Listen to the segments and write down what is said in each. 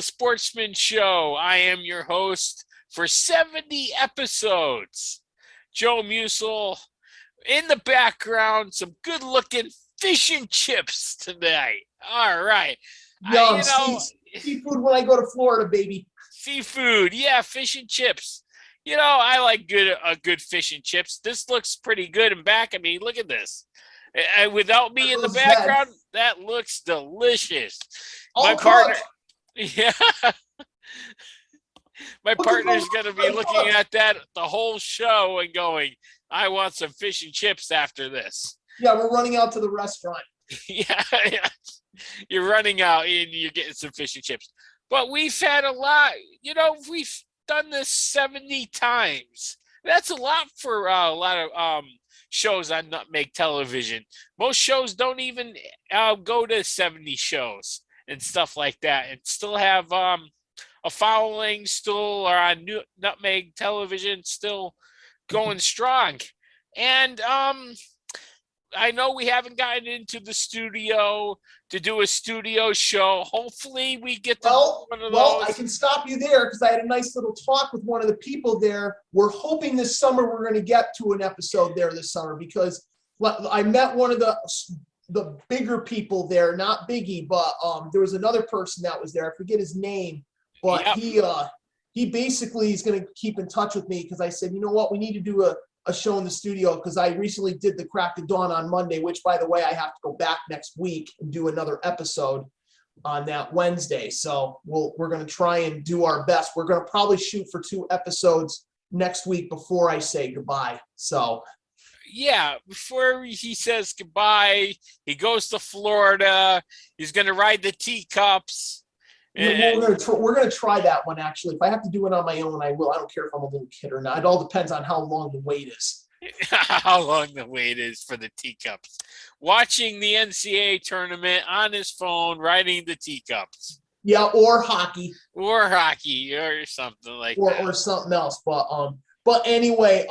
Sportsman Show. I am your host for 70 episodes. Joe Musel. In the background, some good-looking fish and chips tonight. All right. Seafood when I go to Florida, baby. Seafood, yeah, fish and chips. I like a good fish and chips. This looks pretty good in back of me. Look at this. Without me in the background, that looks delicious. My partner, yeah. My partner's going to be looking at that the whole show and going, I want some fish and chips after this. Yeah, we're running out to the restaurant. Yeah. You're running out and you're getting some fish and chips. But we've had a lot, we've done this 70 times. That's a lot for a lot of shows on Nutmeg television. Most shows don't even go to 70 shows and stuff like that and still have a following, still are on Nutmeg television, still going strong. And I know we haven't gotten into the studio to do a studio show. Hopefully we get to one of those. Well, I can stop you there because I had a nice little talk with one of the people there. We're hoping this summer we're going to get to an episode there this summer because I met one of the bigger people there, not Biggie, but there was another person that was there. I forget his name, but yep. He basically is going to keep in touch with me because I said, you know what, we need to do a show in the studio because I recently did the Crack of Dawn on Monday, which, by the way, I have to go back next week and do another episode on that Wednesday. So we're going to try and do our best. We're going to probably shoot for 2 episodes next week before I say goodbye. So yeah, before he says goodbye, he goes to Florida. He's going to ride the teacups. We're going to try that one, actually. If I have to do it on my own, I will. I don't care if I'm a little kid or not. It all depends on how long the wait is. How long the wait is for the teacups. Watching the NCAA tournament on his phone, riding the teacups. Yeah, or hockey. Or hockey or something like that. Or something else. But anyway,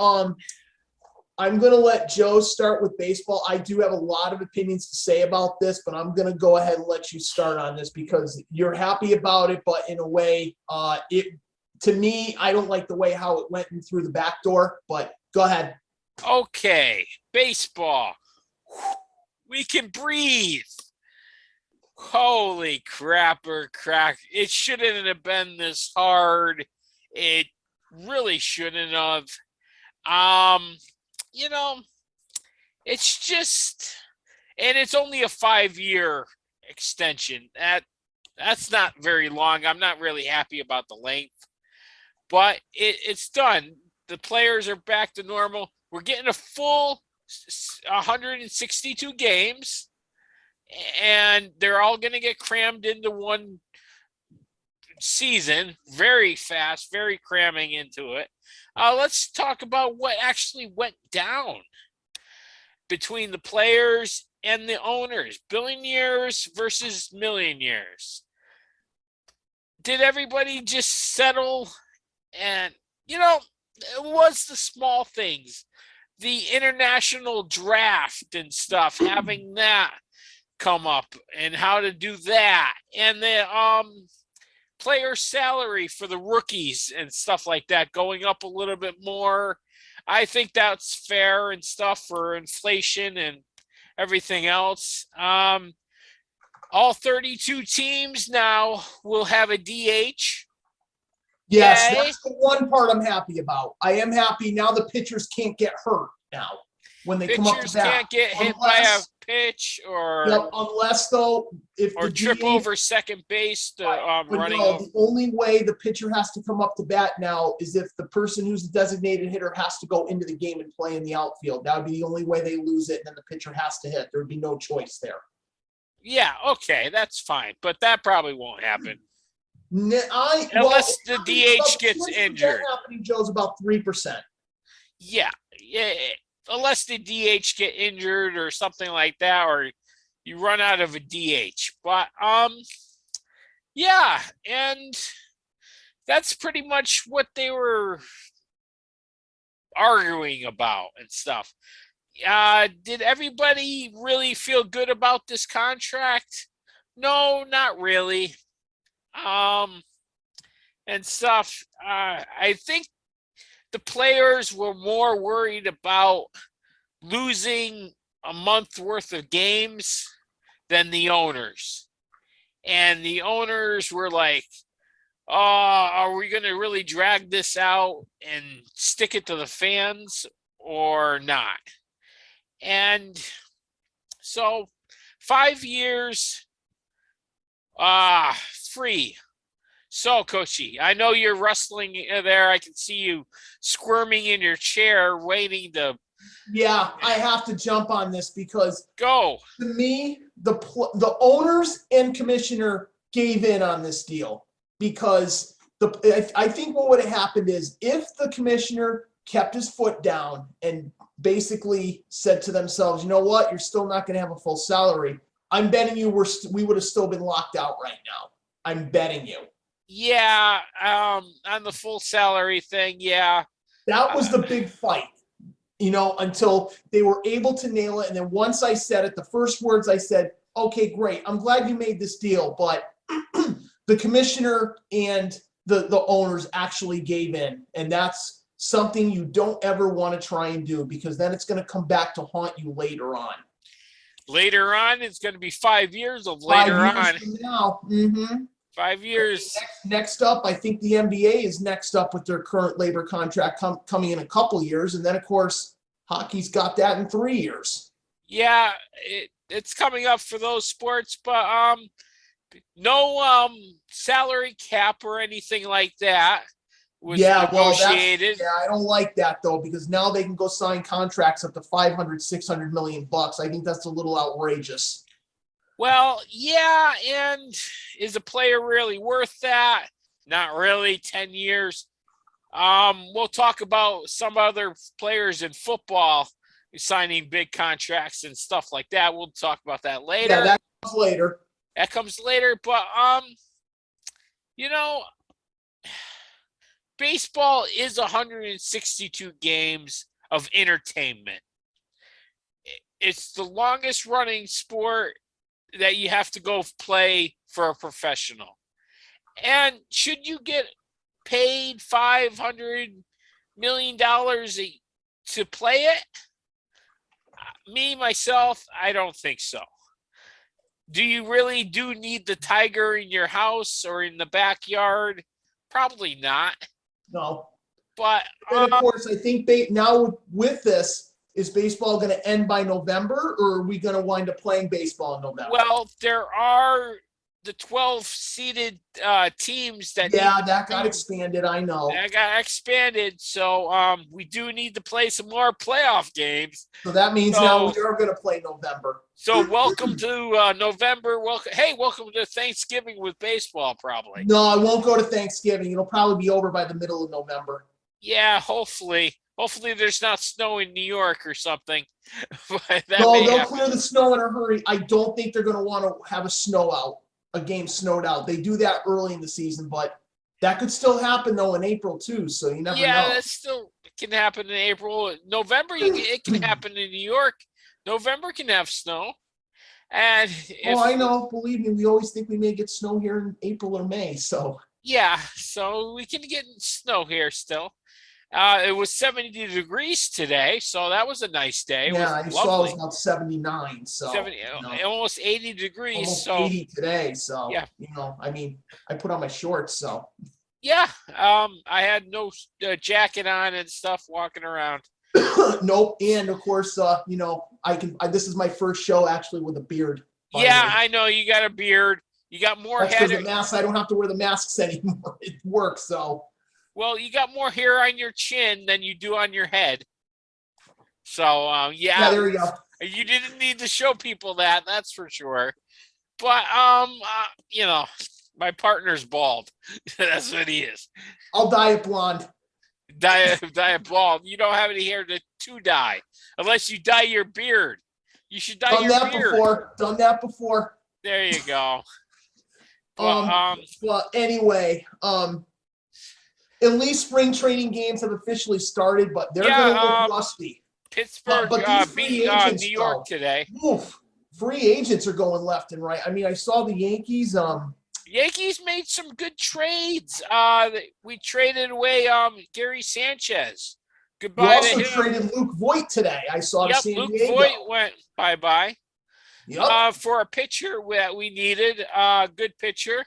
I'm going to let Joe start with baseball. I do have a lot of opinions to say about this, but I'm going to go ahead and let you start on this because you're happy about it, but in a way, to me, I don't like the way how it went in through the back door, but go ahead. Okay, baseball. We can breathe. Holy crapper crack. It shouldn't have been this hard. It really shouldn't have. It's just, and it's only a 5-year extension. That's not very long. I'm not really happy about the length, but it's done. The players are back to normal. We're getting a full 162 games, and they're all going to get crammed into one season very fast, very cramming into it. Let's talk about what actually went down between the players and the owners. Billionaires versus millionaires. Did everybody just settle? And, it was the small things. The international draft and stuff, having that come up and how to do that. And the player salary for the rookies and stuff like that going up a little bit more. I think that's fair and stuff for inflation and everything else. All 32 teams now will have a DH. Yes, that's the one part I'm happy about. I am happy now the pitchers can't get hurt now when they come up to bat. Can't get hit by a pitch or unless though if or trip DH, over second base to running over. The only way the pitcher has to come up to bat now is if the person who's the designated hitter has to go into the game and play in the outfield. That would be the only way they lose it, and then the pitcher has to hit. There would be no choice there. Yeah, okay, that's fine, but that probably won't happen. Unless the DH gets injured. That happening, Joe's about 3%. Yeah, unless the DH get injured or something like that, or you run out of a DH. But yeah, and that's pretty much what they were arguing about and stuff. Did everybody really feel good about this contract? No, not really. and stuff. I think the players were more worried about losing a month worth of games than the owners. And the owners were like, oh, are we going to really drag this out and stick it to the fans or not? And so 5 years, free. So, Coachy, I know you're rustling there. I can see you squirming in your chair, waiting to. Yeah, I have to jump on this because go. To me, the owners and commissioner gave in on this deal because I think what would have happened is if the commissioner kept his foot down and basically said to themselves, you know what, you're still not going to have a full salary. I'm betting you we would have still been locked out right now. I'm betting you. Yeah, on the full salary thing, yeah. That was the big fight, until they were able to nail it. And then once I said it, the first words I said, okay, great. I'm glad you made this deal. But the commissioner and the owners actually gave in. And that's something you don't ever want to try and do because then it's going to come back to haunt you later on. Later on, it's going to be 5 years of later 5 years on. From now. Mm-hmm. 5 years. Next up, I think the NBA is next up with their current labor contract coming in a couple years. And then, of course, hockey's got that in 3 years. Yeah, it's coming up for those sports, but no salary cap or anything like that was negotiated. I don't like that, though, because now they can go sign contracts up to $500, $600 million. I think that's a little outrageous. Well, yeah, and is a player really worth that? Not really. 10 years. We'll talk about some other players in football signing big contracts and stuff like that. We'll talk about that later. Yeah, that comes later. That comes later, but baseball is 162 games of entertainment. It's the longest running sport that you have to go play for a professional. And should you get paid $500 million to play it? Myself, I don't think so. Do you really need the tiger in your house or in the backyard? Probably not. No. But and of course, I think now with this, is baseball going to end by November, or are we going to wind up playing baseball in November? Well, there are the 12 seeded teams that. Yeah, that got expanded. I know. That got expanded, so we do need to play some more playoff games. So that means now we are going to play November. So welcome to November. Welcome to Thanksgiving with baseball, probably. No, I won't go to Thanksgiving. It'll probably be over by the middle of November. Yeah, hopefully. Hopefully there's not snow in New York or something. They'll clear the snow in a hurry. I don't think they're going to want to have a game snowed out. They do that early in the season, but that could still happen, though, in April, too, so you never know. Yeah, that still can happen in April. November, it can happen in New York. November can have snow. And I know. Believe me, we always think we may get snow here in April or May, so. Yeah, so we can get snow here still. It was 70 degrees today, so that was a nice day. I saw it was about 79, so. 70, almost 80 degrees. Almost so 80 today, so. Yeah. I put on my shorts, so. Yeah, I had no jacket on and stuff walking around. Nope, and of course, this is my first show actually with a beard. Finally. Yeah, I know you got a beard. You got more hair. The mask. I don't have to wear the masks anymore. It works, so. Well, you got more hair on your chin than you do on your head. So, yeah, there you go. You didn't need to show people that's for sure. But, my partner's bald. That's what he is. I'll dye it blonde. Dye it blonde. You don't have any hair to dye. Unless you dye your beard. You should dye your beard. Done that before. There you go. But anyway, at least spring training games have officially started, but they're going to look rusty. Pittsburgh beat New York today. Oof, free agents are going left and right. I mean, I saw the Yankees. Yankees made some good trades. We traded away Gary Sanchez. You Goodbye to also him. traded Luke Voigt today. I saw to Yep, San Luke Diego. Voigt went bye-bye. Yep. For a pitcher that we needed, good pitcher.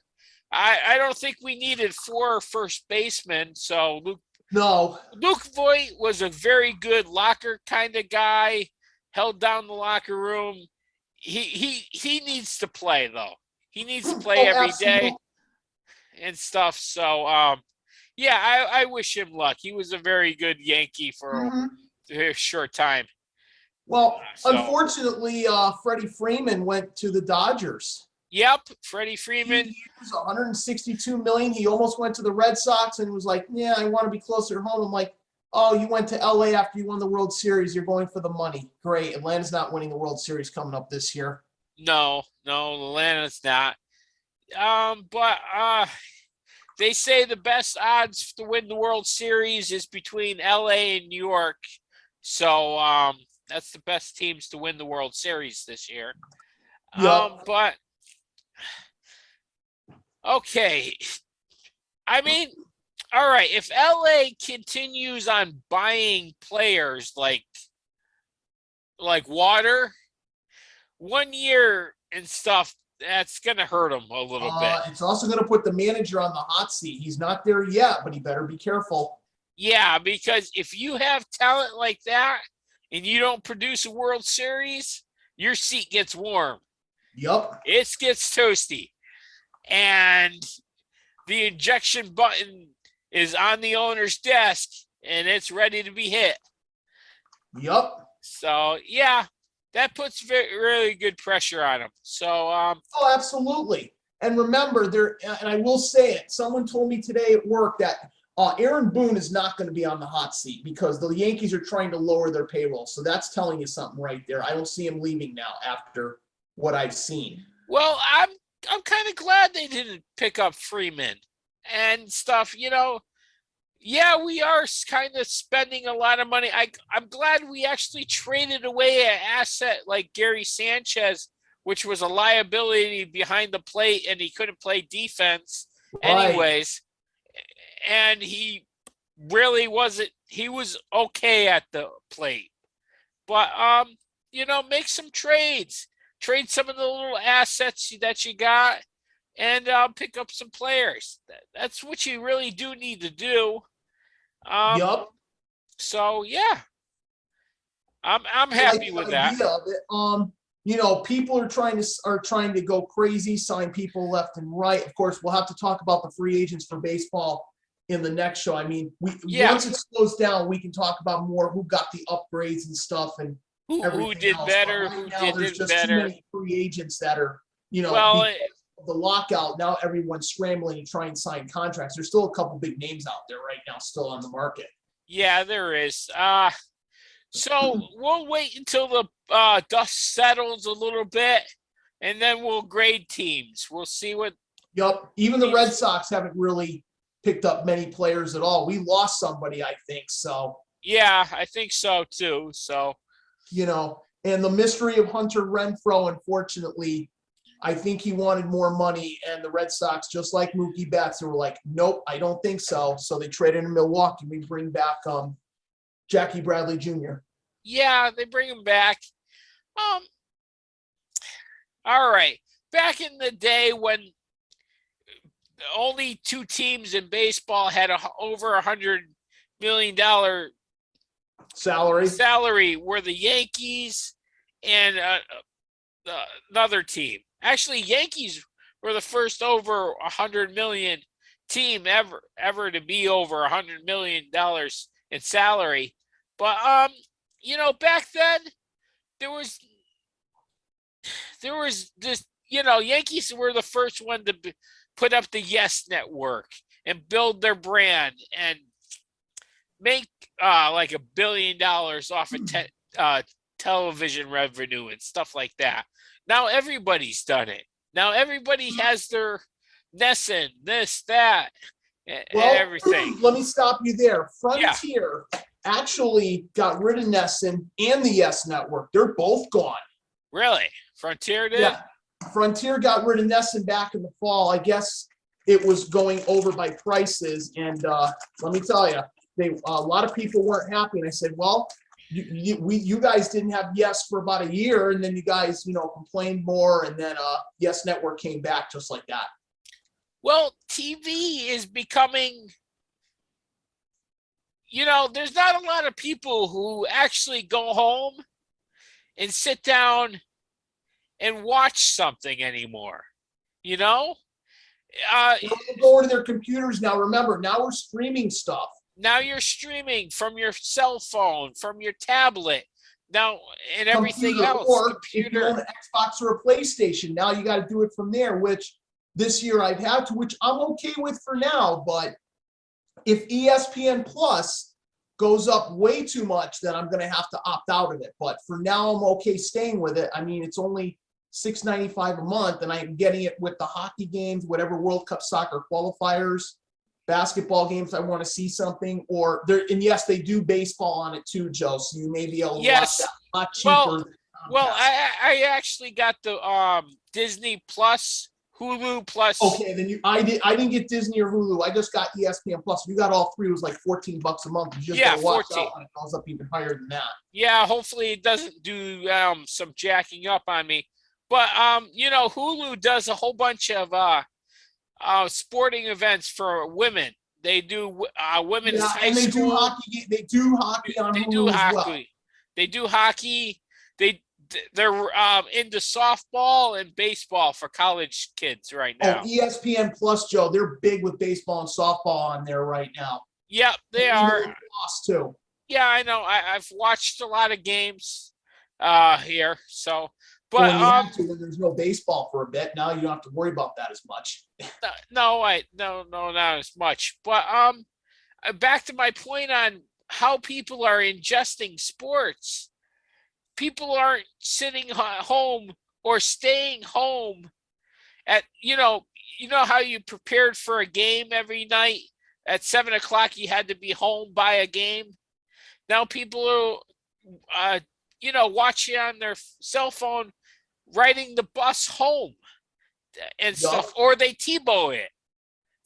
I don't think we needed 4 first basemen, so Luke Voigt was a very good locker kind of guy, held down the locker room. He needs to play though. He needs to play every day and stuff. So yeah, I wish him luck. He was a very good Yankee for a short time. Well, unfortunately, Freddie Freeman went to the Dodgers. Yep, Freddie Freeman. 162 million. He almost went to the Red Sox and was like, "Yeah, I want to be closer to home." I'm like, "Oh, you went to LA after you won the World Series. You're going for the money. Great. Atlanta's not winning the World Series coming up this year." No, Atlanta's not. But they say the best odds to win the World Series is between LA and New York. So that's the best teams to win the World Series this year. Yep. But okay. I mean, all right, if LA continues on buying players like water, 1 year and stuff, that's going to hurt them a little bit. It's also going to put the manager on the hot seat. He's not there yet, but he better be careful. Yeah, because if you have talent like that and you don't produce a World Series, your seat gets warm. Yep. It gets toasty. And the ejection button is on the owner's desk and it's ready to be hit. Yep. So, yeah, that puts really good pressure on him. So, oh, absolutely. And remember, and I will say it, someone told me today at work that Aaron Boone is not going to be on the hot seat because the Yankees are trying to lower their payroll. So that's telling you something right there. I don't see him leaving now after what I've seen. Well, I'm kind of glad they didn't pick up Freeman and stuff. You know, yeah, we are kind of spending a lot of money. I'm glad we actually traded away an asset like Gary Sanchez, which was a liability behind the plate, and he couldn't play defense anyways. And he really wasn't. He was okay at the plate, but you know, make some trades. Trade some of the little assets that you got, and pick up some players. That's what you really do need to do. Yep. So yeah, I'm happy with that. Of it. You know, people are trying to go crazy, sign people left and right. Of course, we'll have to talk about the free agents for baseball in the next show. I mean, once it slows down, we can talk about more who got the upgrades and stuff and who did better, who did better. Too many free agents that are, you know, the lockout. Now everyone's scrambling to try and sign contracts. There's still a couple big names out there right now, still on the market. Yeah, there is. So we'll wait until the dust settles a little bit, and then we'll grade teams. We'll see what. Yep. Even the Red Sox haven't really picked up many players at all. We lost somebody, I think. So. Yeah, I think so too. So. You know, and the mystery of Hunter Renfroe, unfortunately, I think he wanted more money, and the Red Sox, just like Mookie Betts, were like, nope, I don't think so. So they traded in Milwaukee. We bring back Jackie Bradley Jr. Yeah, they bring him back. All right. Back in the day when only 2 teams in baseball had over $100 million salary were the Yankees and another team. Actually, Yankees were the first over 100 million team ever to be over $100 million in salary. But you know, back then there was this, you know, Yankees were the first one to put up the Yes Network and build their brand and make like $1 billion off of television revenue and stuff like that. Now everybody's done it. Now everybody has their NESN, this, that, and everything. Let me stop you there. Frontier actually got rid of NESN and the Yes Network. They're both gone. Really? Frontier did? Yeah. Frontier got rid of Nesson back in the fall. I guess it was going over by prices, and let me tell you, a lot of people weren't happy. And I said, well, you guys didn't have Yes for about a year, and then you guys, complained more, and then Yes Network came back just like that. Well, TV is becoming, there's not a lot of people who actually go home and sit down and watch something anymore. They're going to their computers now. Remember, now we're streaming stuff. Now you're streaming from your cell phone, from your tablet, now, and everything else. Or if you own an Xbox or a PlayStation, now you got to do it from there, which this year I've had to, which I'm okay with for now. But if ESPN Plus goes up way too much, then I'm going to have to opt out of it. But for now, I'm okay staying with it. I mean, it's only $6.95 a month, and I'm getting it with the hockey games, whatever World Cup soccer qualifiers, basketball games I want to see something, and yes, they do baseball on it too, Joe. So you may be able to watch that a lot cheaper. Well, I actually got the Disney Plus, Hulu Plus. Okay, then I didn't get Disney or Hulu. I just got ESPN Plus. If you got all three, it was like $14 a month. You just gotta watch out when it goes up even higher than that. Yeah, hopefully it doesn't do some jacking up on me. But Hulu does a whole bunch of sporting events for women. They do women's high and school. They do hockey on Hulu as well. They do hockey. They're into softball and baseball for college kids right now. Oh, ESPN Plus, Joe. They're big with baseball and softball on there right now. Yep, they are. Too. Yeah, I know. I've watched a lot of games here. So, but when there's no baseball for a bit, now you don't have to worry about that as much. No, not as much. But back to my point on how people are ingesting sports. People aren't sitting home or staying home at, how you prepared for a game every night at 7:00, you had to be home by a game. Now people are, watching on their cell phone, riding the bus home and stuff, or they TiVo it.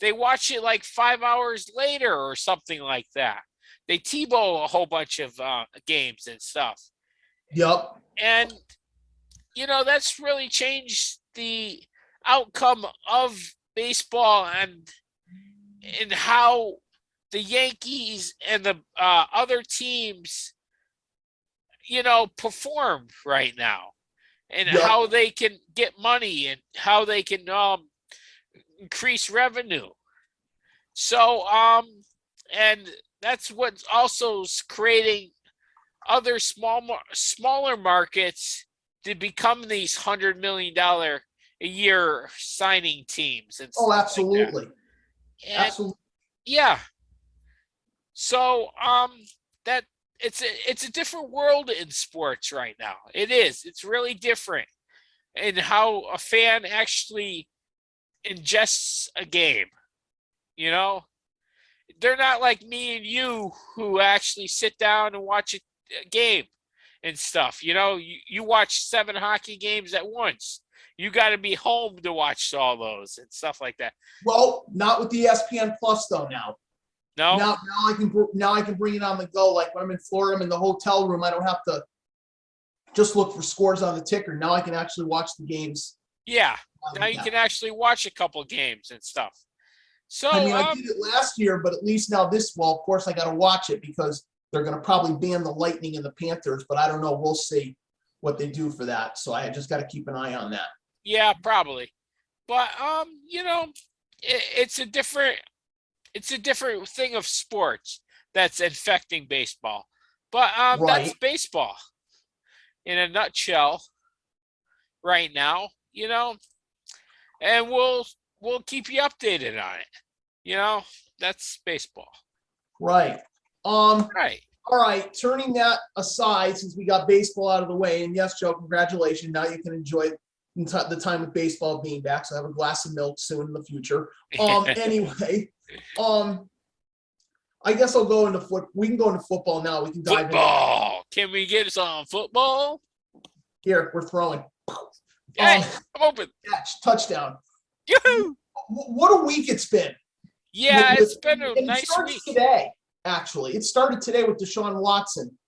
They watch it like 5 hours later or something like that. They TiVo a whole bunch of games and stuff. Yep. And, that's really changed the outcome of baseball and how the Yankees and the other teams, perform right now, and how they can get money and how they can increase revenue. So, and that's what's also creating other smaller markets to become these $100 million a year signing teams. And absolutely. Like that. Absolutely. Yeah. So that it's a different world in sports right now. It is. It's really different in how a fan actually ingests a game. They're not like me and you who actually sit down and watch a game and stuff. You watch 7 hockey games at once. You got to be home to watch all those and stuff like that. Well, not with the ESPN Plus though. Now I can bring it on the go. Like when I'm in Florida, I'm in the hotel room. I don't have to just look for scores on the ticker. Now I can actually watch the games. Yeah, now you can actually watch a couple games and stuff. So I did it last year, but at least now of course I got to watch it because they're going to probably ban the Lightning and the Panthers, but I don't know. We'll see what they do for that. So I just got to keep an eye on that. Yeah, probably. But it's a different thing of sports that's infecting baseball. But that's baseball in a nutshell right now, and we'll keep you updated on it. That's baseball. Right. Right. All right. Turning that aside, since we got baseball out of the way, and yes, Joe, congratulations. Now you can enjoy the time of baseball being back. So I have a glass of milk soon in the future. Anyway, I guess I'll go into we can go into football now. We can dive football. Can we get some football? Here, we're throwing. Hey, I'm open. Catch, touchdown. Yoo-hoo! What a week it's been. Yeah, it's been a and it nice starts week. today. Actually, it started today with Deshawn Watson.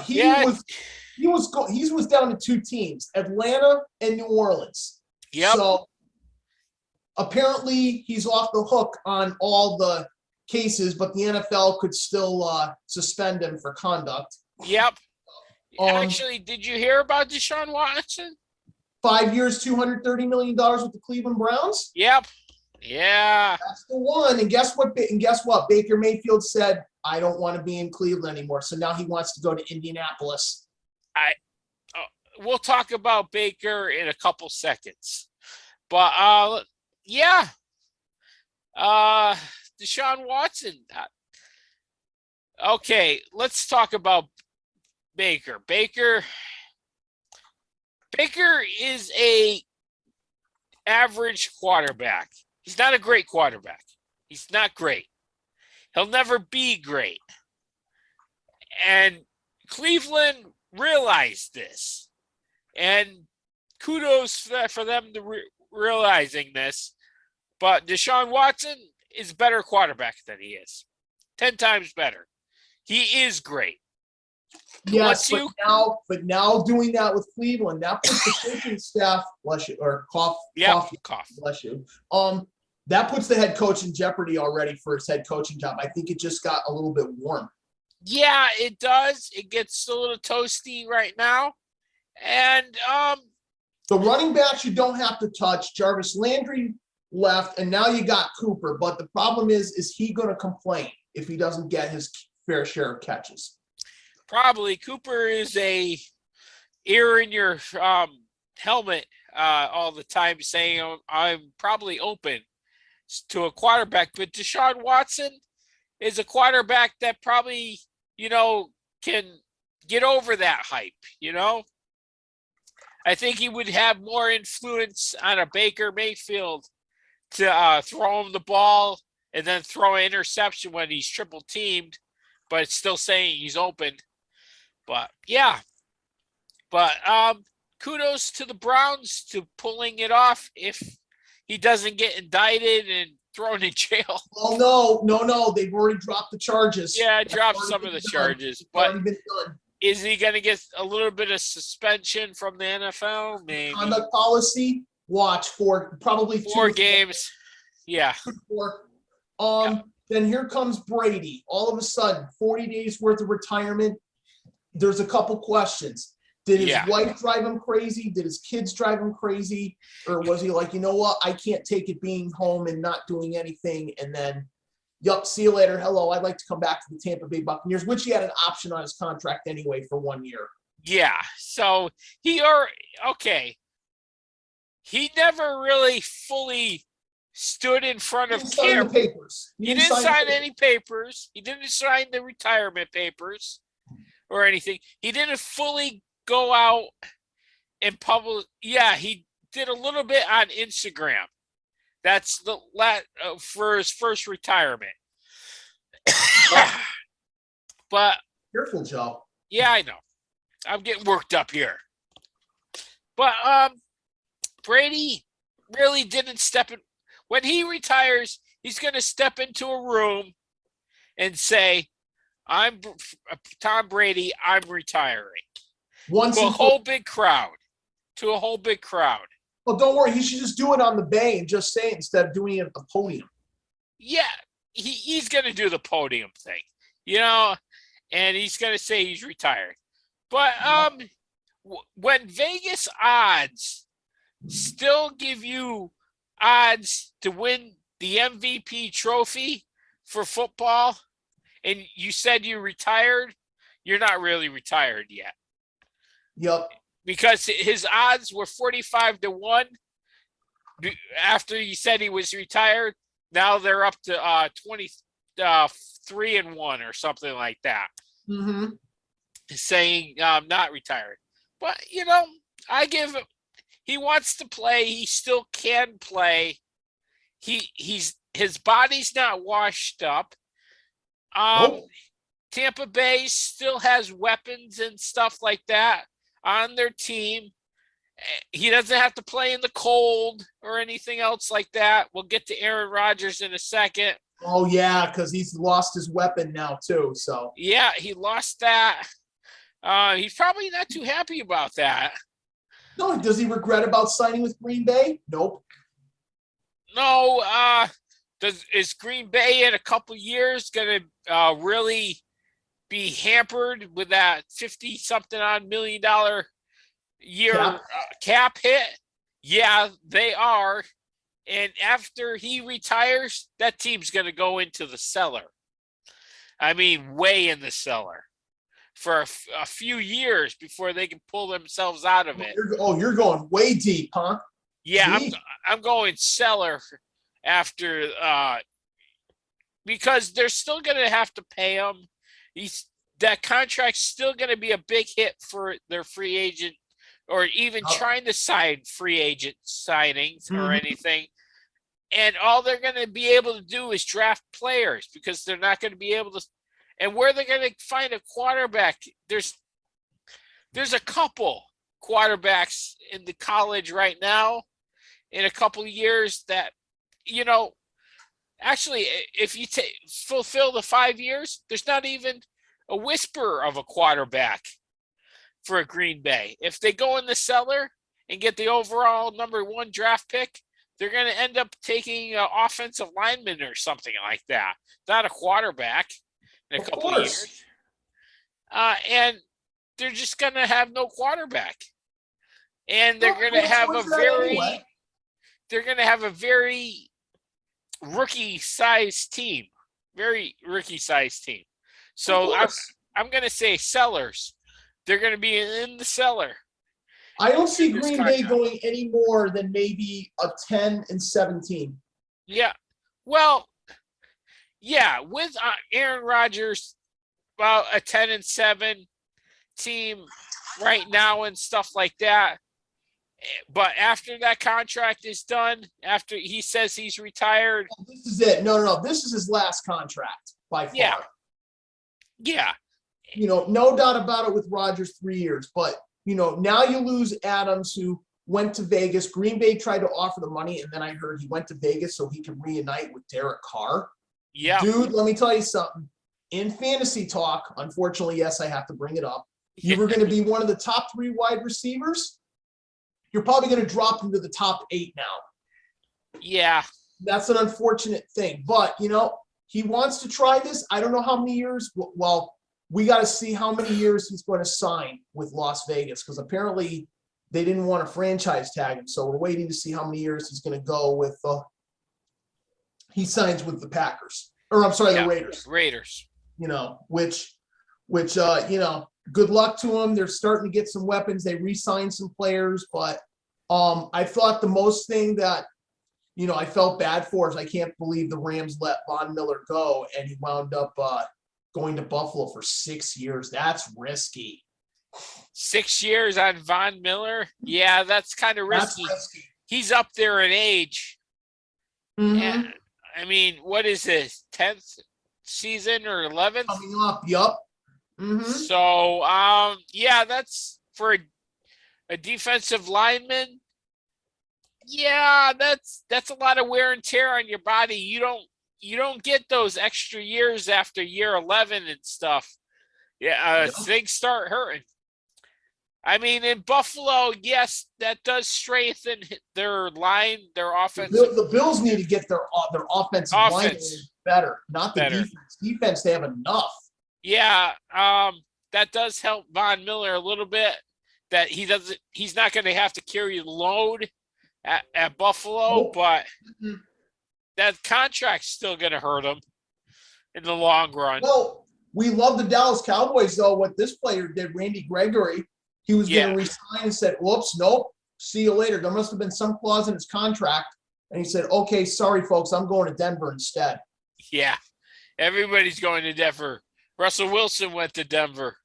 He Yeah. was down to two teams, Atlanta and New Orleans. Yep. So apparently he's off the hook on all the cases, but the NFL could still suspend him for conduct. Yep. Actually, did you hear about Deshaun Watson? 5 years, $230 million with the Cleveland Browns? Yep. Yeah. That's the one. And guess what? Baker Mayfield said, I don't want to be in Cleveland anymore. So now he wants to go to Indianapolis. We'll talk about Baker in a couple seconds. But yeah. Deshaun Watson. Okay, let's talk about Baker. Baker is a average quarterback. He's not a great quarterback. He's not great. He'll never be great. And Cleveland realized this. And kudos for them to realizing this. But Deshaun Watson is a better quarterback than he is. 10 times better. He is great. Yes, but now doing that with Cleveland, that puts the coaching staff, bless you, or cough, bless you. That puts the head coach in jeopardy already for his head coaching job. I think it just got a little bit warm. Yeah, it does. It gets a little toasty right now. And the running backs you don't have to touch. Jarvis Landry left, and now you got Cooper. But the problem is he going to complain if he doesn't get his fair share of catches? Probably. Cooper is a ear in your helmet all the time saying I'm probably open to a quarterback. But Deshaun Watson is a quarterback that probably, can get over that hype, I think he would have more influence on a Baker Mayfield to throw him the ball and then throw an interception when he's triple teamed, but it's still saying he's open. But yeah, kudos to the Browns to pulling it off if he doesn't get indicted and thrown in jail. Oh, no. They've already dropped the charges. Yeah, dropped some of the charges. But is he going to get a little bit of suspension from the NFL? Maybe. Conduct policy, watch for probably 4 games. Yeah. 4. Then here comes Brady. All of a sudden, 40 days worth of retirement. There's a couple questions. Did his wife drive him crazy? Did his kids drive him crazy? Or was he like, you know what? I can't take it being home and not doing anything. And then, see you later. Hello, I'd like to come back to the Tampa Bay Buccaneers, which he had an option on his contract anyway for 1 year. Yeah. So he never really fully stood in front of camera. He didn't sign any papers. He didn't sign the retirement papers or anything. He didn't fully go out in public. Yeah, he did a little bit on Instagram. That's for his first retirement. But careful, Joe. Yeah, I know. I'm getting worked up here. But Brady really didn't step in. When he retires, he's going to step into a room and say, I'm Tom Brady, I'm retiring. To a whole big crowd. Well, don't worry. He should just do it on the bay and just say it instead of doing it at the podium. Yeah, he's going to do the podium thing, and he's going to say he's retired. But when Vegas odds still give you odds to win the MVP trophy for football, and you said you retired, you're not really retired yet. Yep. Because his odds were 45-1 after he said he was retired. Now they're up to 23-1 or something like that. Mm-hmm. Saying not retired. But, he wants to play. He still can play. His body's not washed up. Nope. Tampa Bay still has weapons and stuff like that on their team. He doesn't have to play in the cold or anything else like that. We'll get to Aaron Rodgers in a second. Oh yeah, because he's lost his weapon now too. So yeah, he lost that. He's probably not too happy about that. no, does he regret about signing with Green Bay? Nope. No, is Green Bay in a couple years going to really be hampered with that 50-something odd $million year cap hit? Yeah, they are. And after he retires, that team's going to go into the cellar. I mean, way in the cellar for a few years before they can pull themselves out of it. You're going way deep, huh? Yeah, I'm going cellar after because they're still going to have to pay him. That contract's still going to be a big hit for their free agent or even trying to sign free agent signings or anything. And all they're going to be able to do is draft players because they're not going to be able to. And where they're going to find a quarterback, there's a couple quarterbacks in the college right now in a couple of years that, actually, if you fulfill the 5 years, there's not even a whisper of a quarterback for a Green Bay. If they go in the cellar and get the overall number 1 draft pick, they're going to end up taking an offensive lineman or something like that, not a quarterback in a couple of years. And they're just going to have no quarterback. And they're going to have a very rookie-sized team. Very rookie-sized team. So I'm going to say sellers. They're going to be in the cellar. I don't see Green Bay going any more than maybe a 10-17. Yeah. Well, yeah, with Aaron Rodgers, about a 10-7 team right now and stuff like that. But after that contract is done, after he says he's retired. This is it. No. This is his last contract by far. Yeah. No doubt about it with Rodgers 3 years. But, now you lose Adams, who went to Vegas. Green Bay tried to offer the money, and then I heard he went to Vegas so he could reunite with Derek Carr. Yeah. Dude, let me tell you something. In fantasy talk, unfortunately, yes, I have to bring it up. You were going to be one of the top 3 wide receivers. You're probably going to drop into the top 8 now. Yeah. That's an unfortunate thing. But, he wants to try this. I don't know how many years. Well, we got to see how many years he's going to sign with Las Vegas because apparently they didn't want to franchise tag him. So we're waiting to see how many years he's going to go with. He signs with the Packers. Or I'm sorry, the Raiders. Which good luck to them. They're starting to get some weapons. They re-signed some players, but I thought the most thing that I felt bad for is I can't believe the Rams let Von Miller go, and he wound up going to Buffalo for 6 years. That's risky. 6 years on Von Miller? Yeah, that's kind of risky. He's up there in age. And, I mean, what is this, 10th season or 11th? Coming up, yup. So, that's for a defensive lineman. Yeah, that's a lot of wear and tear on your body. You don't get those extra years after year 11 and stuff. Yeah, things start hurting. I mean, in Buffalo, yes, that does strengthen their line, their offense. The Bills need to get their offensive line better, not the defense. Defense, they have enough. Yeah, that does help Von Miller a little bit. That he's not going to have to carry the load at Buffalo, but that contract's still going to hurt him in the long run. Well, we love the Dallas Cowboys, though, what this player did, Randy Gregory. He was going to resign and said, whoops, nope, see you later. There must have been some clause in his contract. And he said, okay, sorry, folks, I'm going to Denver instead. Yeah, everybody's going to Denver. Russell Wilson went to Denver.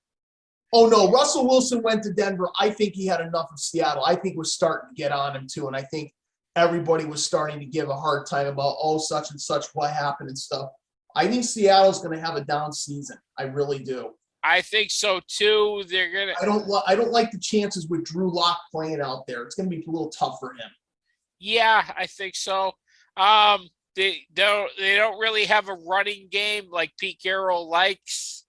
Oh, no, Russell Wilson went to Denver. I think he had enough of Seattle. I think was starting to get on him, too. And I think everybody was starting to give a hard time about, such and such, what happened and stuff. I think Seattle's going to have a down season. I really do. I think so too. They're gonna. I don't like the chances with Drew Lock playing out there. It's going to be a little tough for him. Yeah, I think so. They don't really have a running game like Pete Carroll likes.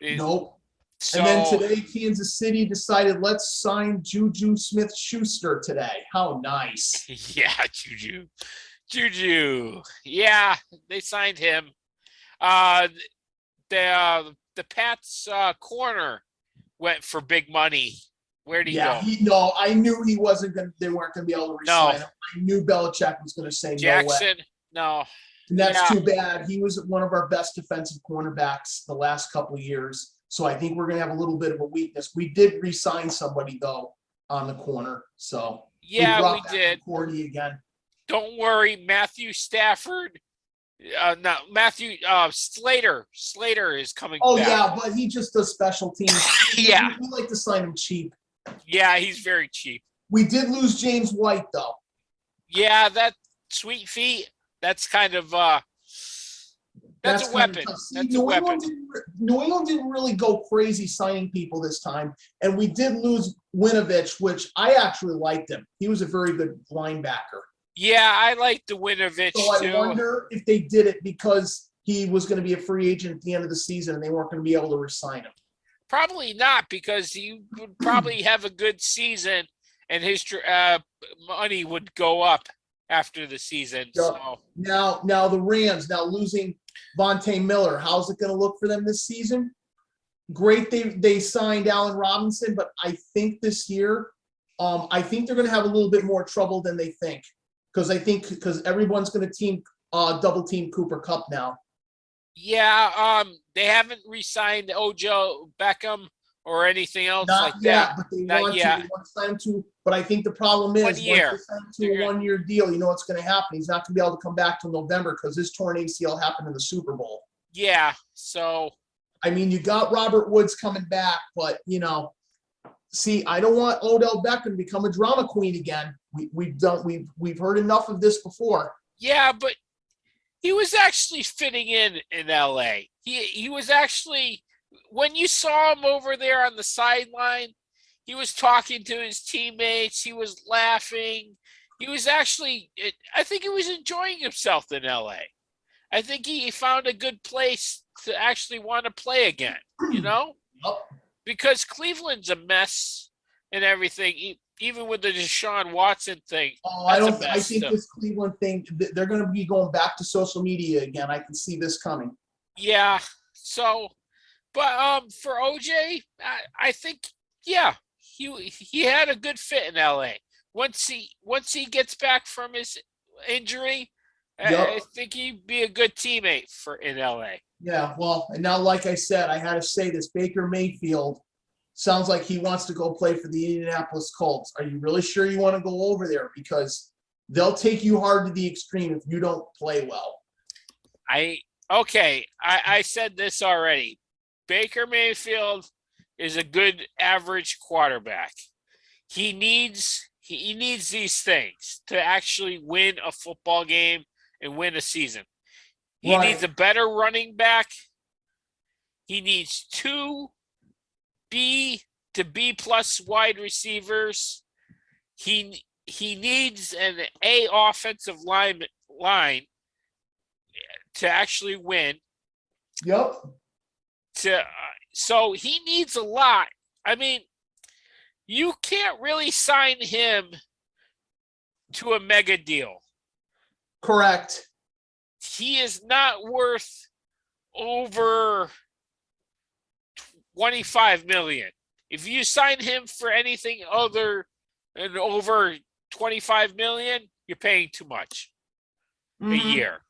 Nope. So And then today, Kansas City decided, let's sign Juju Smith-Schuster today. How nice. yeah, Juju. Yeah, they signed him. Uh, the Pats corner went for big money. Where'd he go? No, I knew he wasn't going to, they weren't going to be able to resign him. I knew Belichick was going to say Jackson, no way. No. And that's too bad. He was one of our best defensive cornerbacks the last couple of years. So I think we're going to have a little bit of a weakness. We did re-sign somebody, though, on the corner. So yeah, we did. Cordy again. Don't worry, Matthew Stafford. No, Matthew Slater. Slater is coming back. Yeah, but he just does special teams. yeah. We like to sign him cheap. Yeah, he's very cheap. We did lose James White, though. Yeah, that sweet feet. That's kind of that's a weapon. That's a weapon. New England didn't really go crazy signing people this time, and we did lose Winovich, which I actually liked him. He was a very good linebacker. Yeah, I like the Winovich so too. I wonder if they did it because he was going to be a free agent at the end of the season, and they weren't going to be able to re-sign him. Probably not, because he would probably have a good season, and his money would go up after the season. So now the Rams losing Vontae Miller. How's it going to look for them this season? Great, they signed Allen Robinson, but I think this year, I think they're going to have a little bit more trouble than they think, because everyone's going to double team Cooper Kupp now. Yeah, they haven't re-signed Ojo Beckham or anything else Not like yet, that. but they Not want yet. to. They want to sign him to. But I think the problem is, 1 year. once they sign him to a 1 year deal, you know what's going to happen. He's not going to be able to come back till November because his torn ACL happened in the Super Bowl. Yeah, so. I mean, you got Robert Woods coming back, but, see, I don't want Odell Beckham to become a drama queen again. We've heard enough of this before. Yeah, but he was actually fitting in LA. He was actually, when you saw him over there on the sideline, he was talking to his teammates. He was laughing. He was actually, I think he was enjoying himself in LA. I think he found a good place to actually want to play again, Yep. Because Cleveland's a mess and everything, even with the Deshawn Watson thing. I think this Cleveland thing, they're going to be going back to social media again. I can see this coming. Yeah. So, but for OJ, I think, yeah, he had a good fit in LA. Once he gets back from his injury, I think he'd be a good teammate in LA. Yeah, well, and now, like I said, I had to say this, Baker Mayfield sounds like he wants to go play for the Indianapolis Colts. Are you really sure you want to go over there? Because they'll take you hard to the extreme if you don't play well. I said this already. Baker Mayfield is a good average quarterback. He needs these things to actually win a football game and win a season. He needs a better running back. He needs 2 B to B+ wide receivers. He needs an A offensive line to actually win. Yep. So he needs a lot. I mean, you can't really sign him to a mega deal. Correct. He is not worth over $25 million. If you sign him for anything other than over $25 million, you're paying too much a year.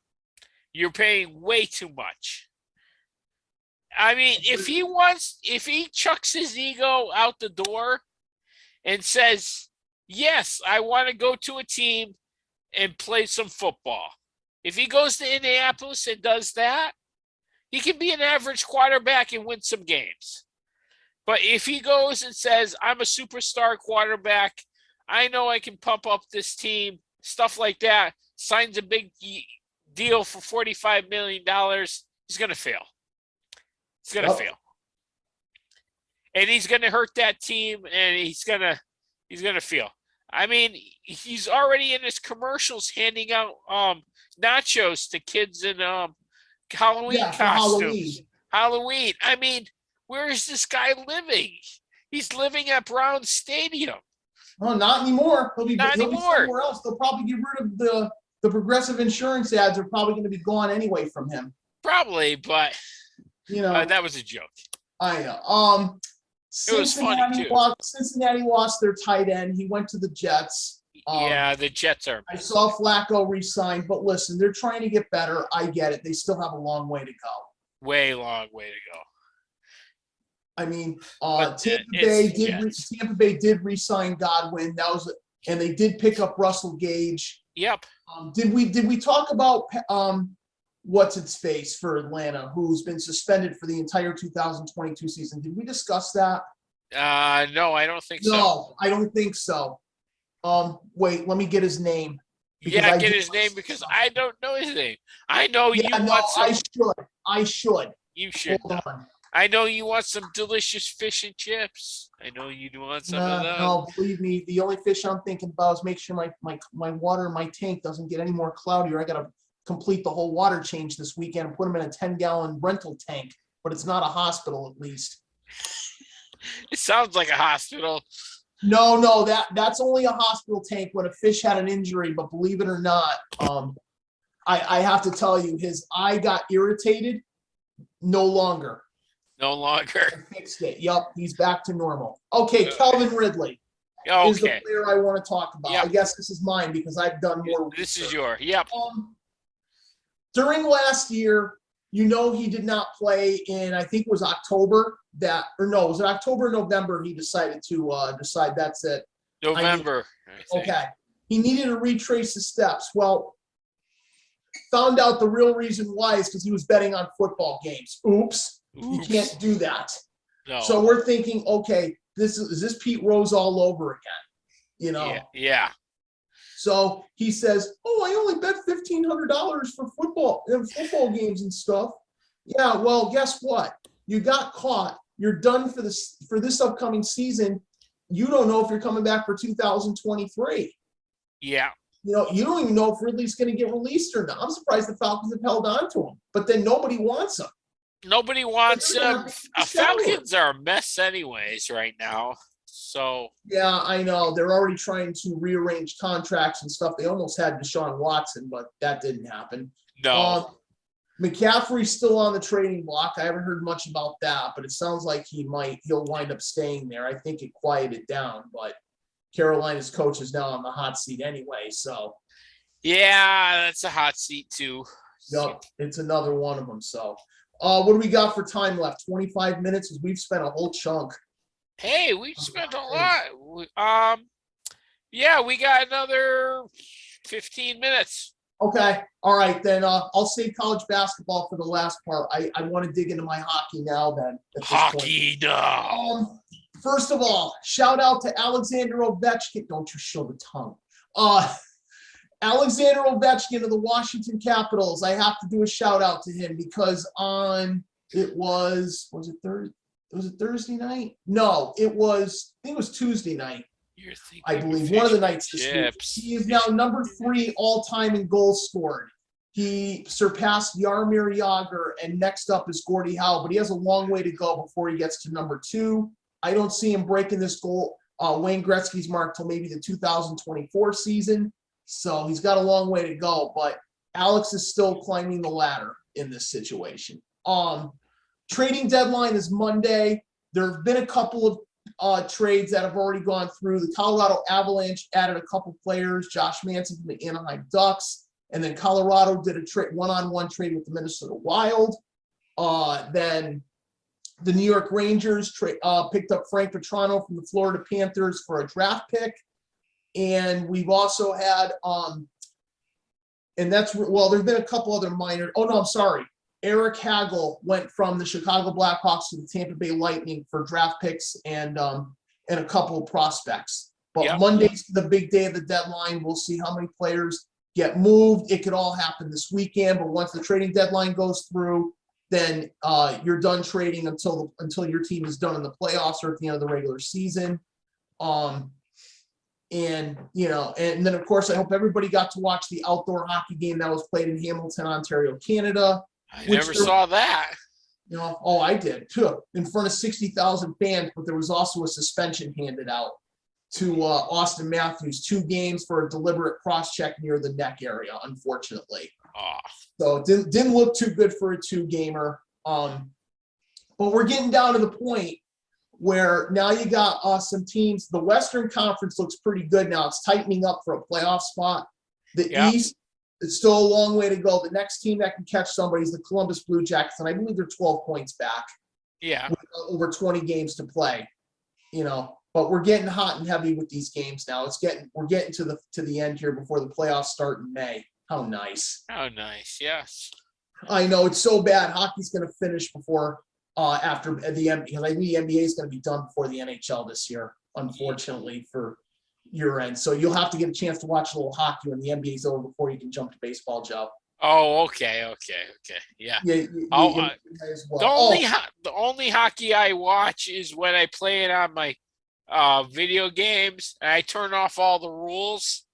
You're paying way too much. I mean, if he chucks his ego out the door and says, yes, I want to go to a team and play some football. If he goes to Indianapolis and does that, he can be an average quarterback and win some games. But if he goes and says, I'm a superstar quarterback, I know I can pump up this team, stuff like that, signs a big deal for $45 million, he's going to fail. He's going to fail. and he's going to hurt that team, and he's going to feel. I mean, he's already in his commercials handing out nachos to kids in Halloween Yeah, for costumes. Halloween. I mean, where is this guy living? He's living at Brown Stadium. Oh, not anymore. He'll be anymore. somewhere else. They'll probably get rid of the Progressive insurance ads. Are probably going to be gone anyway from him. Probably, but that was a joke. I know. It was funny too. Cincinnati lost their tight end. He went to the Jets. Yeah, the Jets are. I saw Flacco resign, but listen, they're trying to get better. I get it. They still have a long way to go. Way long way to go. I mean, Tampa Bay did re-sign Godwin. And they did pick up Russell Gage. Yep. Did we talk about what's its face for Atlanta, who's been suspended for the entire 2022 season? Did we discuss that? No, I don't think so. No, I don't think so. Wait, let me get his name. Yeah, get his name because I don't know his name. I know you want some. I should. You should. Hold on. I know you want some delicious fish and chips. I know you want some of those. No, believe me, the only fish I'm thinking about is make sure my water in my tank doesn't get any more cloudy, or I got to complete the whole water change this weekend and put them in a 10-gallon rental tank. But it's not a hospital, at least. It sounds like a hospital. No, that's only a hospital tank when a fish had an injury. But believe it or not, I have to tell you, his eye got irritated. No longer. I fixed it. Yep, he's back to normal. Okay, Calvin Ridley is the player I want to talk about. Yep. I guess this is mine because I've done more. This is yours. Yep. During last year, he did not play in, I think it was October. Was it October or November? He decided to decide that's it. November. Okay. He needed to retrace his steps. Well, found out the real reason why is because he was betting on football games. Oops. You can't do that. No. So we're thinking, okay, is this Pete Rose all over again? Yeah. So he says, I only bet $1,500 for football games and stuff. Yeah, well, guess what? You got caught. You're done for this upcoming season. You don't know if you're coming back for 2023. Yeah. You don't even know if Ridley's going to get released or not. I'm surprised the Falcons have held on to him, but then nobody wants him. Nobody wants him. Falcons are a mess anyways right now. So yeah, I know. They're already trying to rearrange contracts and stuff. They almost had Deshawn Watson, but that didn't happen. No. McCaffrey's still on the trading block. I haven't heard much about that, but it sounds like he'll wind up staying there. I think it quieted down, but Carolina's coach is now on the hot seat anyway. So yeah, that's a hot seat too. Yep, it's another one of them. So what do we got for time left? 25 minutes, because we've spent a whole chunk. Hey, we spent a lot. Yeah, we got another 15 minutes. Okay. All right, then I'll save college basketball for the last part. I want to dig into my hockey now then. Hockey now. First of all, shout out to Alexander Ovechkin. Don't you show the tongue. Alexander Ovechkin of the Washington Capitals. I have to do a shout out to him because was it Thursday night? No, I think it was Tuesday night. I believe one of the nights this week. He is now number 3 all-time in goals scored. He surpassed Jaromir Jagr, and next up is Gordie Howe, but he has a long way to go before he gets to number 2. I don't see him breaking this goal, Wayne Gretzky's mark, till maybe the 2024 season. So he's got a long way to go, but Alex is still climbing the ladder in this situation. Trading deadline is Monday. There have been a couple of trades that have already gone through. The Colorado Avalanche added a couple players, Josh Manson from the Anaheim Ducks, and then Colorado did a one-on-one trade with the Minnesota Wild. Then the New York Rangers picked up Frank Petrano from the Florida Panthers for a draft pick. And we've also had, there's been a couple other minor. Oh, no, I'm sorry. Eric Hagel went from the Chicago Blackhawks to the Tampa Bay Lightning for draft picks and a couple of prospects. But Monday's the big day of the deadline. We'll see how many players get moved. It could all happen this weekend, but once the trading deadline goes through, then you're done trading until your team is done in the playoffs or at the end of the regular season. And then of course I hope everybody got to watch the outdoor hockey game that was played in Hamilton, Ontario, Canada. I never saw that. I did too, in front of 60,000 fans, but there was also a suspension handed out to Austin Matthews, 2 games for a deliberate cross-check near the neck area, unfortunately. Oh. So it didn't look too good for a 2-gamer. But we're getting down to the point where now you got some teams. The Western Conference looks pretty good now. It's tightening up for a playoff spot. The East, it's still a long way to go. The next team that can catch somebody is the Columbus Blue Jackets, and I believe they're 12 points back. Yeah. With over 20 games to play. But we're getting hot and heavy with these games now. We're getting to the end here before the playoffs start in May. How nice. How nice, yes. I know it's so bad. Hockey's going to finish before after the NBA, because I think the NBA is going to be done before the NHL this year, unfortunately, for year end. So you'll have to get a chance to watch a little hockey when the NBA is over before you can jump to baseball, Joe. Oh, okay. Yeah. The only hockey I watch is when I play it on my video games, and I turn off all the rules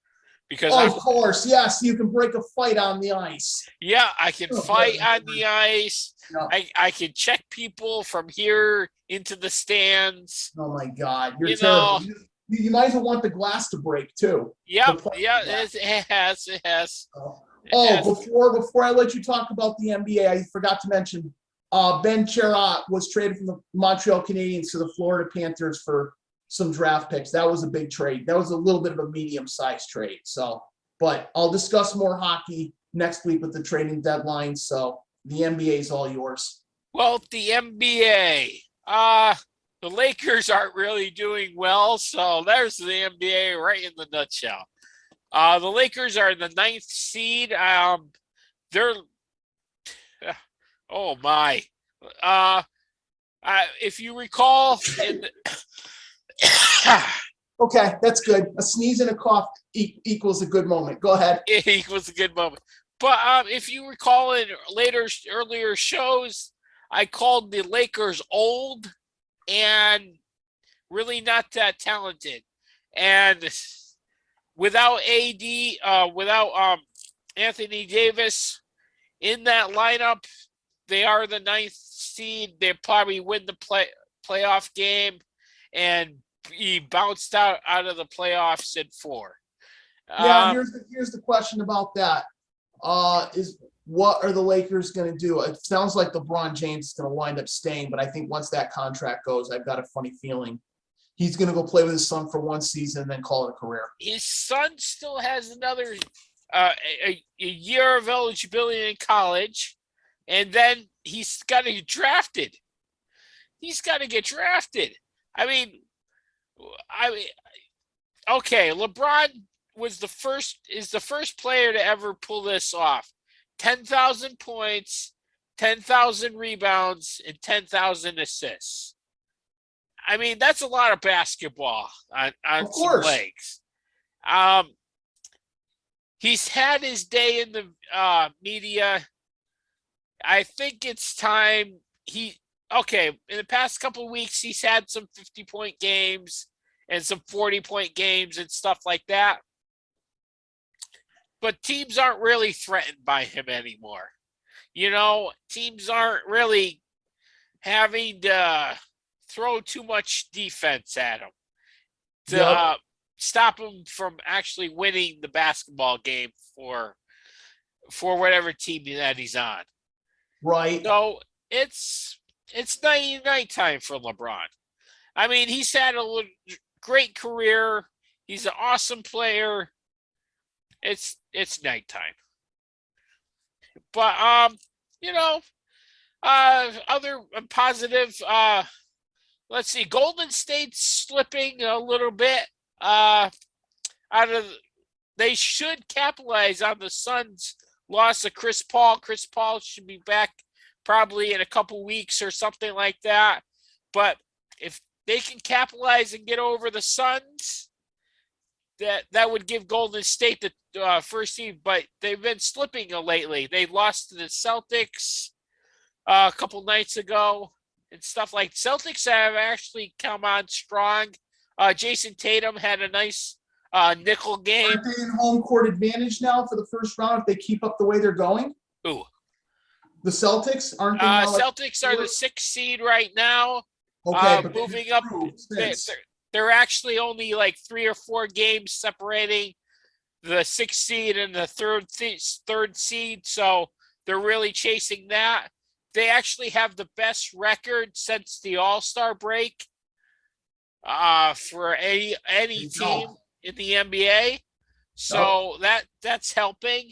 because of course, yes, you can break a fight on the ice. Yeah, I can fight on the ice. Yeah. I can check people from here into the stands. Oh my God, you're terrible. You might as well want the glass to break too. Yeah, it has. Before I let you talk about the NBA, I forgot to mention Ben Chirot was traded from the Montreal Canadiens to the Florida Panthers for some draft picks. That was a big trade. That was a little bit of a medium-sized trade. So, but I'll discuss more hockey next week with the trading deadline. So the NBA is all yours. Well, the NBA, the Lakers aren't really doing well. So there's the NBA right in the nutshell. The Lakers are the 9th seed. They're, oh my. If you recall, okay, that's good. A sneeze and a cough equals a good moment. Go ahead. It equals a good moment. But if you recall in earlier shows, I called the Lakers old and really not that talented. And without AD, without Anthony Davis in that lineup, they are the 9th seed. They probably win the playoff game, and he bounced out of the playoffs in 4. Yeah, here's the question about that. Is what are the Lakers going to do? It sounds like LeBron James is going to wind up staying, but I think once that contract goes, I've got a funny feeling he's going to go play with his son for 1 season and then call it a career. His son still has another a year of eligibility in college, and then he's got to get drafted. I mean, okay, LeBron is the first player to ever pull this off. 10,000 points, 10,000 rebounds, and 10,000 assists. I mean, that's a lot of basketball on some legs. He's had his day in the media. I think it's time in the past couple of weeks, he's had some 50-point games and some 40-point games and stuff like that. But teams aren't really threatened by him anymore. Teams aren't really having to throw too much defense at him to stop him from actually winning the basketball game for whatever team that he's on. Right. So it's night time for LeBron. I mean, he's had a great career. He's an awesome player. It's nighttime. But other positive. Let's see. Golden State's slipping a little bit. They should capitalize on the Suns' loss of Chris Paul. Chris Paul should be back probably in a couple weeks or something like that. But if they can capitalize and get over the Suns, that would give Golden State the first seed. But they've been slipping lately. They lost to the Celtics. a couple nights ago and stuff like Celtics have actually come on strong. Jason Tatum had a nice nickel game. Aren't they in home court advantage now for the first round if they keep up the way they're going? Ooh. The Celtics aren't they now? Celtics are the 6th seed right now. Okay, but moving up. They're actually only like 3 or 4 games separating the 6th seed and the third seed, so they're really chasing that. They actually have the best record since the All-Star break for any team in the NBA. So that's helping.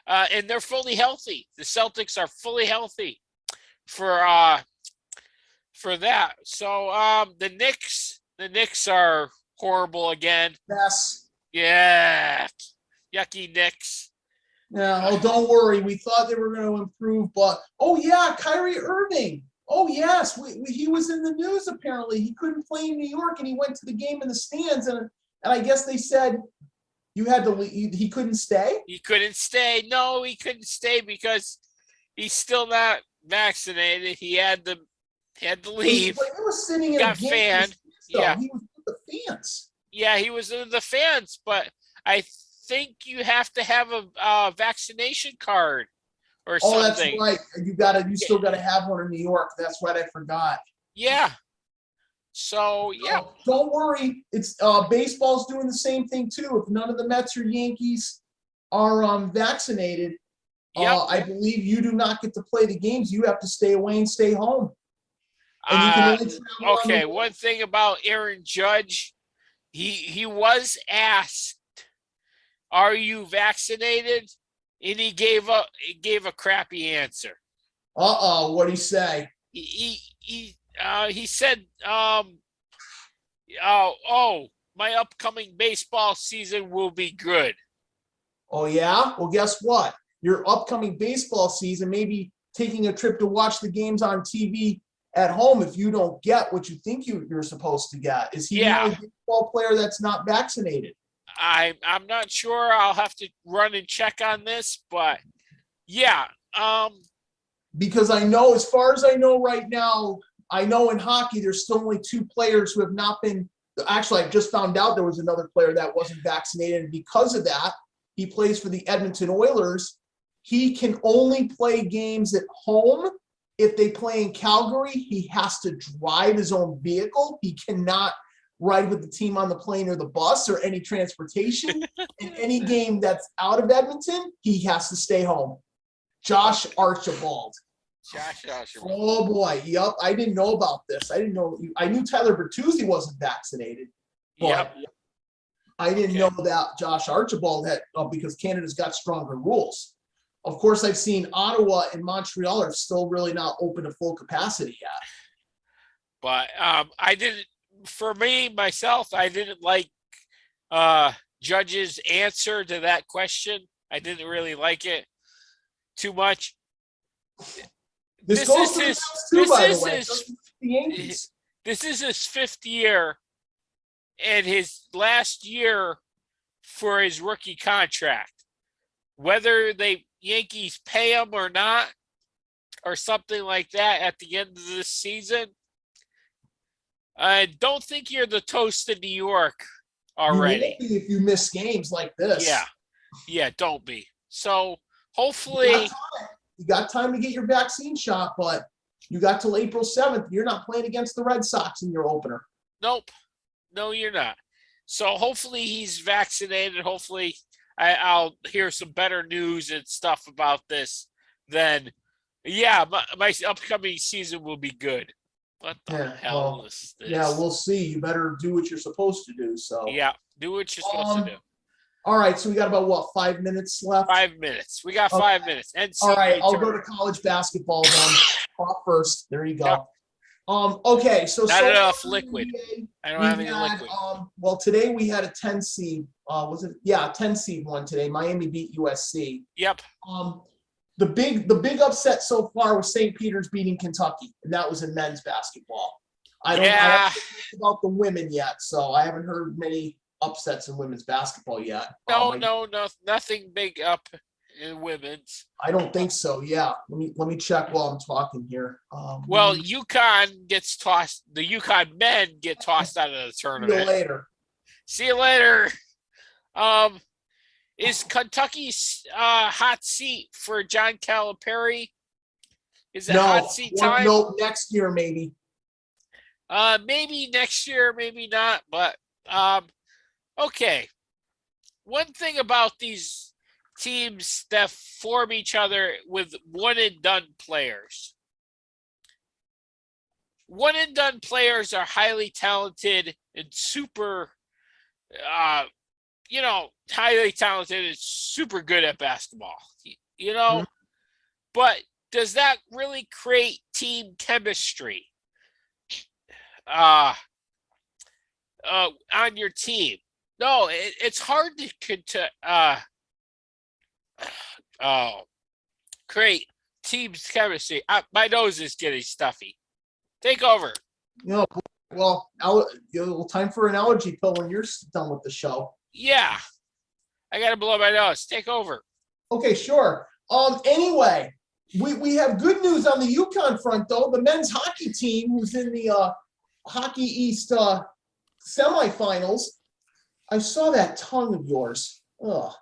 And they're fully healthy. The Celtics are fully healthy for that. So the Knicks are horrible again. Yes. Yeah. Yucky Knicks. Yeah, oh, don't worry. We thought they were going to improve, but Kyrie Irving. Oh yes, he was in the news. Apparently, he couldn't play in New York, and he went to the game in the stands, and I guess they said you had to leave. He couldn't stay. He couldn't stay. No, he couldn't stay because he's still not vaccinated. He had to leave. But he was sitting in Got a game. fanned. Yeah, he was with the fans. Yeah, he was in the fans, but I think you have to have a vaccination card or something. Oh, that's right. You still gotta have one in New York. That's right. I forgot. Yeah. So yeah. Don't worry. It's baseball's doing the same thing too. If none of the Mets or Yankees are vaccinated, I believe you do not get to play the games. You have to stay away and stay home. And you can only travel okay. One thing about Aaron Judge, he was asked, "Are you vaccinated?" And he gave a crappy answer. What'd he say? He said, my upcoming baseball season will be good. Oh yeah? Well, guess what? Your upcoming baseball season, maybe taking a trip to watch the games on TV at home if you don't get what you think you're supposed to get. Is he the only baseball player that's not vaccinated? I'm not sure. I'll have to run and check on this, but yeah. Because I know, as far as I know right now, I know in hockey there's still only 2 players who have not been. Actually, I just found out there was another player that wasn't vaccinated, and because of that, he plays for the Edmonton Oilers. He can only play games at home. If they play in Calgary, he has to drive his own vehicle. He cannot ride with the team on the plane or the bus or any transportation. In any game that's out of Edmonton, he has to stay home. Josh Archibald. Oh boy, yep. I didn't know about this. I didn't know. I knew Tyler Bertuzzi wasn't vaccinated, but I didn't know that Josh Archibald had because Canada's got stronger rules. Of course, I've seen Ottawa and Montreal are still really not open to full capacity yet. But I didn't. For me, myself, I didn't like Judge's answer to that question. I didn't really like it too much. This is his 5th year and his last year for his rookie contract. Whether the Yankees pay him or not, or something like that at the end of this season, I don't think you're the toast of New York already. You won't be if you miss games like this. Yeah, don't be. So hopefully you got time to get your vaccine shot, but you got till April 7th. You're not playing against the Red Sox in your opener. Nope. No, you're not. So hopefully he's vaccinated. Hopefully I'll hear some better news and stuff about this. Then, my upcoming season will be good. What the hell is this? Yeah, we'll see. You better do what you're supposed to do. So yeah, do what you're supposed to do. All right, so we got about 5 minutes left? 5 minutes. We got 5 minutes. All right, I'll go to college basketball then. Off first. There you go. Yep. Okay, so not enough liquid. I don't have any liquid. Well, today we had a 10 seed. Was it? Yeah, 10 seed one today. Miami beat USC. Yep. The big upset so far was St. Peter's beating Kentucky, and that was in men's basketball. I haven't heard about the women yet, so I haven't heard many upsets in women's basketball yet. No, nothing big up. in women's. I don't think so. Yeah. Let me check while I'm talking here. Well, UConn gets tossed. The UConn men get tossed out of the See you tournament. later. See you later. Is Kentucky's hot seat for John Calipari? Is it hot seat time? No, next year maybe. Maybe next year, maybe not. But okay. One thing about these teams that form each other with one and done players. One and done players are highly talented and super, highly talented and super good at basketball, Mm-hmm. but does that really create team chemistry on your team? No, it's hard to create team chemistry. My nose is getting stuffy. Take over. Well, time for an allergy pill when you're done with the show. Yeah, I got to blow my nose. Take over. Okay, sure. Anyway, we have good news on the UConn front, though. The men's hockey team, who's in the Hockey East semifinals. I saw that tongue of yours. Ugh.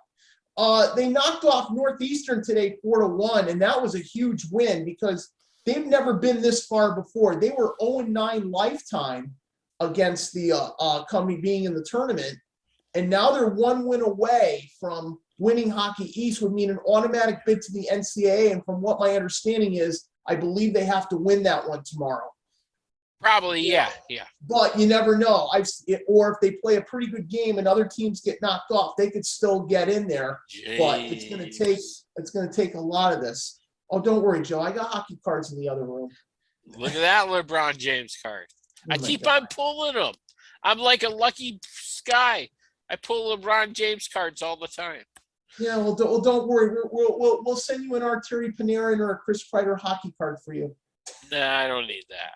They knocked off Northeastern today 4-1, and that was a huge win because they've never been this far before. They were 0-9 lifetime against the company being in the tournament, and now they're one win away from winning Hockey East, would mean an automatic bid to the NCAA. And from what my understanding is, I believe they have to win that one tomorrow. Probably, yeah. But you never know. Or if they play a pretty good game and other teams get knocked off, they could still get in there. Jeez. But it's gonna take a lot of this. Oh, don't worry, Joe. I got hockey cards in the other room. Look at that LeBron James card. I keep on pulling them. I'm like a lucky guy. I pull LeBron James cards all the time. Yeah, well, don't worry. We'll send you an Arturi Panarin or a Chris Kreider hockey card for you. Nah, I don't need that.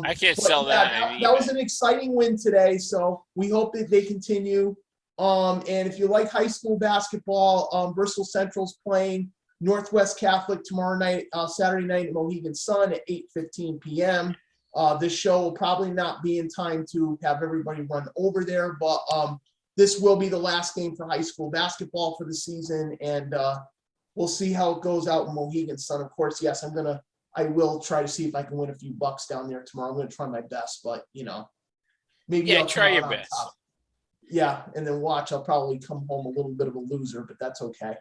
I can't sell that. That was an exciting win today, so we hope that they continue. And if you like high school basketball, Bristol Central's playing Northwest Catholic tomorrow night, Saturday night at Mohegan Sun at 8:15 p.m. This show will probably not be in time to have everybody run over there, but this will be the last game for high school basketball for the season, and we'll see how it goes out in Mohegan Sun. Of course, yes, I will try to see if I can win a few bucks down there tomorrow. I'm going to try my best, but maybe I'll try your best. Top. Yeah, and then watch. I'll probably come home a little bit of a loser, but that's okay.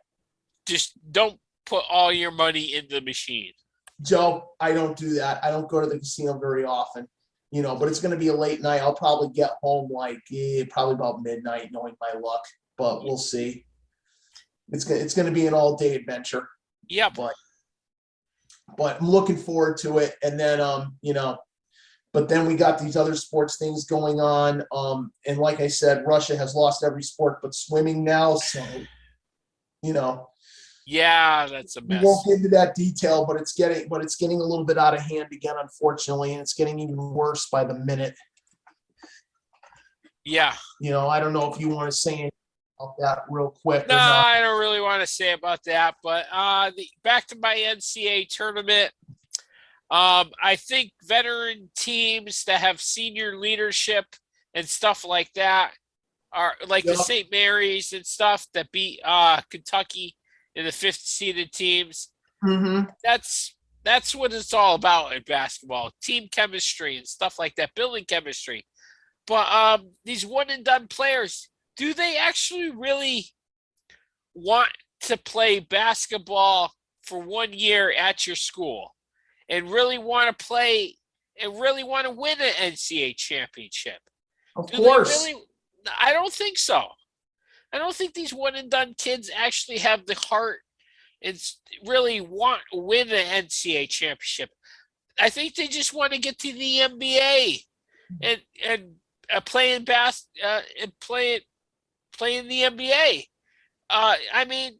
Just don't put all your money in the machine. Joe, I don't do that. I don't go to the casino very often, but it's going to be a late night. I'll probably get home probably about midnight, knowing my luck, but we'll see. It's going to be an all-day adventure. Yeah, but I'm looking forward to it. And then, but then we got these other sports things going on. And like I said, Russia has lost every sport but swimming now. So, yeah, that's a mess. We won't get into that detail, but it's getting a little bit out of hand again, unfortunately. And it's getting even worse by the minute. Yeah. I don't know if you want to say anything about that real quick. No, I don't really want to say about that, but back to my NCAA tournament. I think veteran teams that have senior leadership and stuff like that are like the St. Mary's and stuff that beat Kentucky in the 5th seeded teams. Mm-hmm. That's what it's all about in basketball, team chemistry and stuff like that, building chemistry. But these one and done players, do they actually really want to play basketball for 1 year at your school and really want to play and really want to win an NCAA championship? Of course. I don't think so. I don't think these one and done kids actually have the heart and really want to win an NCAA championship. I think they just want to get to the NBA and play in the NBA. I mean,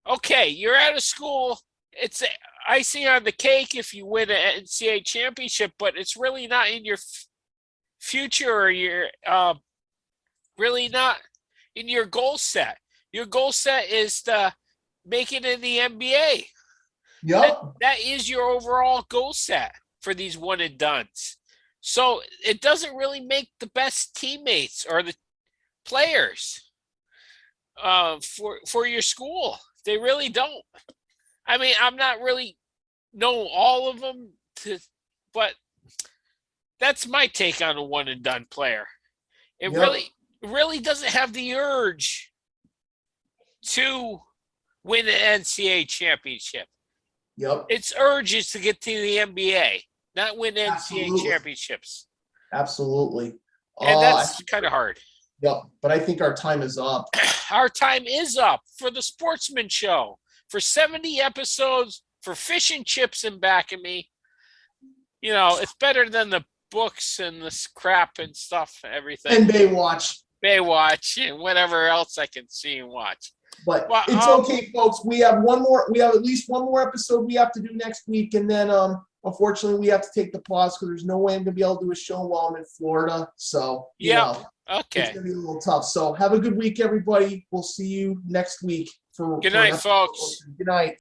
okay, you're out of school. It's icing on the cake if you win an NCAA championship, but it's really not in your future or your really not in your goal set. Your goal set is to make it in the NBA. Yep. That is your overall goal set for these one and dones. So it doesn't really make the best teammates or the players for your school. They really don't. I mean, I'm not really know all of them, but that's my take on a one and done player. It really doesn't have the urge to win an NCAA championship. Yep. Its urge is to get to the NBA, not win NCAA Absolutely. championships. Absolutely. And that's kind of hard. Yep. But I think our time is up. Our time is up for the Sportsman Show. For 70 episodes, for fish and chips and back of me. You know, it's better than the books and this crap and stuff, everything. And Baywatch. Baywatch and whatever else I can see and watch. But it's okay, folks. We have at least one more episode we have to do next week. And then unfortunately we have to take the pause because there's no way I'm gonna be able to do a show while I'm in Florida. So okay. It's gonna be a little tough. So have a good week, everybody. We'll see you next week. Good night, folks. Good night.